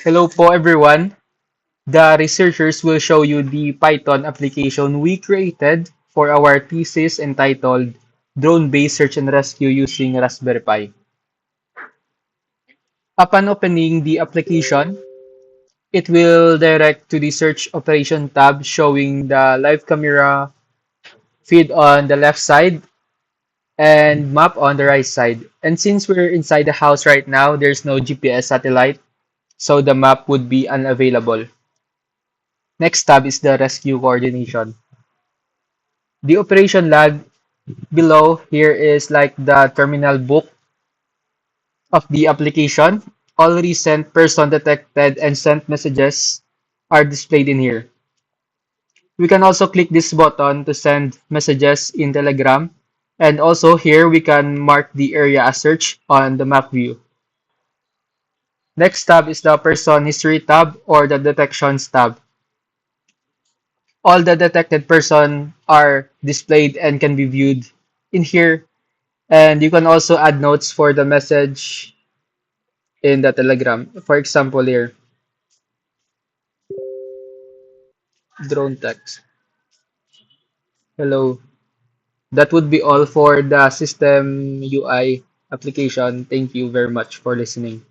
Hello po everyone. The researchers will show you the Python application we created for our thesis entitled Drone-Based Search and Rescue using Raspberry Pi. Upon opening the application, it will direct to the Search Operation tab showing the live camera feed on the left side and map on the right side. And since we're inside the house right now, there's no GPS satellite, so the map would be unavailable. Next tab is the rescue coordination. The operation log below here is like the terminal book of the application. All recent person detected and sent messages are displayed in here. We can also click this button to send messages in Telegram. And also here we can mark the area as search on the map view. Next tab is the person history tab or the detections tab. All the detected person are displayed and can be viewed in here. And you can also add notes for the message in the Telegram. For example, here, drone text. Hello. That would be all for the system UI application. Thank you very much for listening.